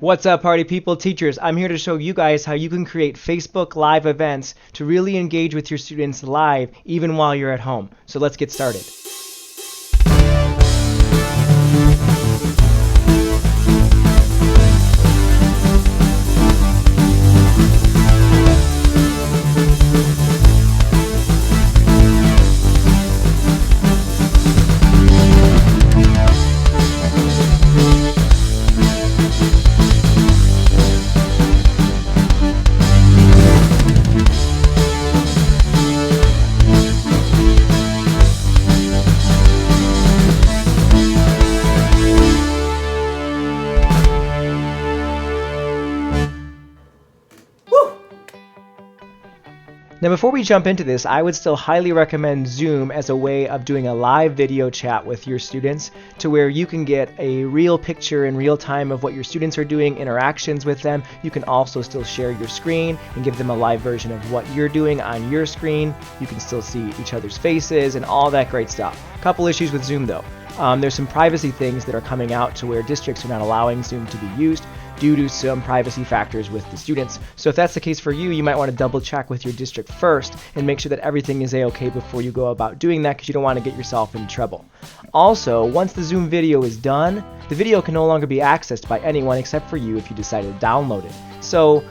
What's up, party people, teachers? I'm here to show you guys how you can create Facebook Live events to really engage with your students live even while you're at home. So let's get started. Now before we jump into this, I would still highly recommend Zoom as a way of doing a live video chat with your students to where you can get a real picture in real time of what your students are doing, interactions with them. You can also still share your screen and give them a live version of what you're doing on your screen. You can still see each other's faces and all that great stuff. Couple issues with Zoom though. There's some privacy things that are coming out to where districts are not allowing Zoom to be used due to some privacy factors with the students. So if that's the case for you, you might want to double check with your district first and make sure that everything is a-okay before you go about doing that, because you don't want to get yourself in trouble. Also, once the Zoom video is done, the video can no longer be accessed by anyone except for you if you decide to download it. So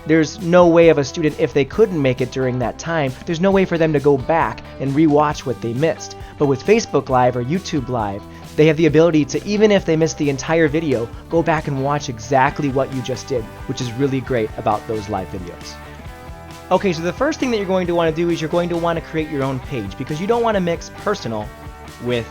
there's no way of a student, if they couldn't make it during that time, there's no way for them to go back and rewatch what they missed. But with Facebook Live or YouTube Live, they have the ability to, even if they missed the entire video, go back and watch exactly what you just did, which is really great about those live videos. Okay, so the first thing that you're going to want to do is you're going to want to create your own page, because you don't want to mix personal with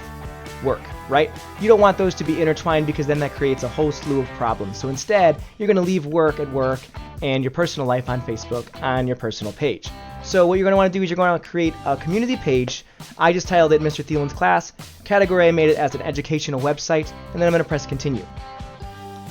work, right? You don't want those to be intertwined, because then that creates a whole slew of problems. So instead, you're going to leave work at work and your personal life on Facebook on your personal page. So what you're going to want to do is you're going to create a community page. I just titled it Mr. Thielen's Class. Category, I made it as an educational website, and then I'm going to press continue.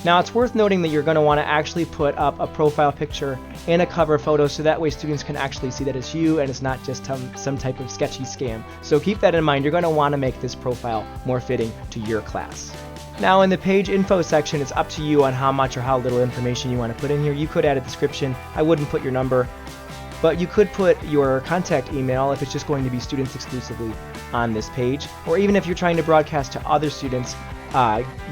Now it's worth noting that you're going to want to actually put up a profile picture and a cover photo, so that way students can actually see that it's you and it's not just some type of sketchy scam. So keep that in mind. You're going to want to make this profile more fitting to your class. Now in the page info section, it's up to you on how much or how little information you want to put in here. You could add a description. I wouldn't put your number, but you could put your contact email if it's just going to be students exclusively on this page, or even if you're trying to broadcast to other students,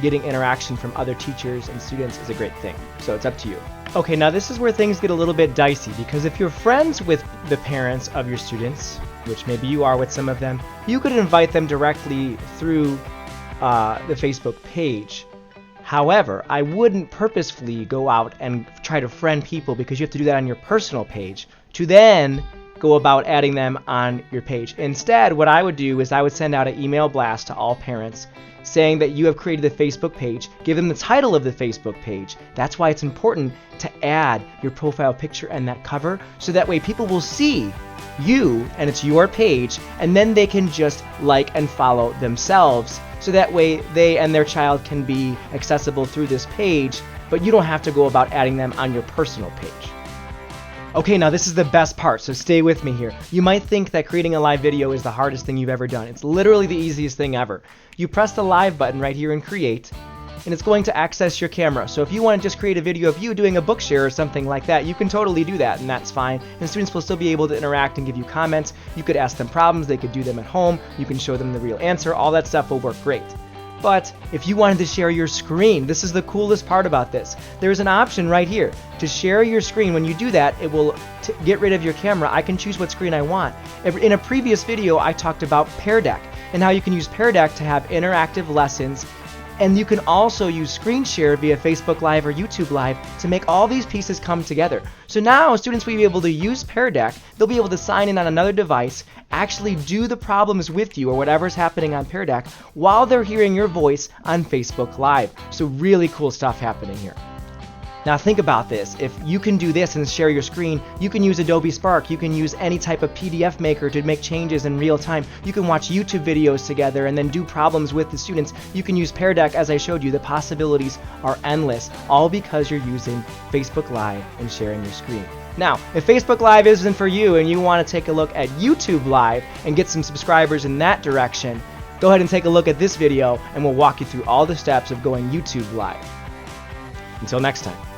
getting interaction from other teachers and students is a great thing. So it's up to you. Okay, now this is where things get a little bit dicey, because if you're friends with the parents of your students, which maybe you are with some of them, you could invite them directly through the Facebook page. However, I wouldn't purposefully go out and try to friend people, because you have to do that on your personal page to then go about adding them on your page. Instead, what I would do is I would send out an email blast to all parents saying that you have created a Facebook page, give them the title of the Facebook page. That's why it's important to add your profile picture and that cover, so that way people will see you and it's your page, and then they can just like and follow themselves. So that way they and their child can be accessible through this page, but you don't have to go about adding them on your personal page. Okay, now this is the best part, so stay with me here. You might think that creating a live video is the hardest thing you've ever done. It's literally the easiest thing ever. You press the live button right here in Create, and it's going to access your camera. So if you want to just create a video of you doing a book share or something like that, you can totally do that, and that's fine. And students will still be able to interact and give you comments. You could ask them problems, they could do them at home, you can show them the real answer, all that stuff will work great. But if you wanted to share your screen, this is the coolest part about this. There's an option right here to share your screen. When you do that, it will get rid of your camera. I can choose what screen I want. In a previous video, I talked about Pear Deck and how you can use Pear Deck to have interactive lessons. And you can also use screen share via Facebook Live or YouTube Live to make all these pieces come together. So now students will be able to use Pear Deck, they'll be able to sign in on another device, actually do the problems with you or whatever's happening on Pear Deck while they're hearing your voice on Facebook Live. So really cool stuff happening here. Now think about this. If you can do this and share your screen, you can use Adobe Spark, you can use any type of PDF maker to make changes in real time. You can watch YouTube videos together and then do problems with the students. You can use Pear Deck as I showed you. The possibilities are endless, all because you're using Facebook Live and sharing your screen. Now, if Facebook Live isn't for you and you want to take a look at YouTube Live and get some subscribers in that direction, go ahead and take a look at this video and we'll walk you through all the steps of going YouTube Live. Until next time.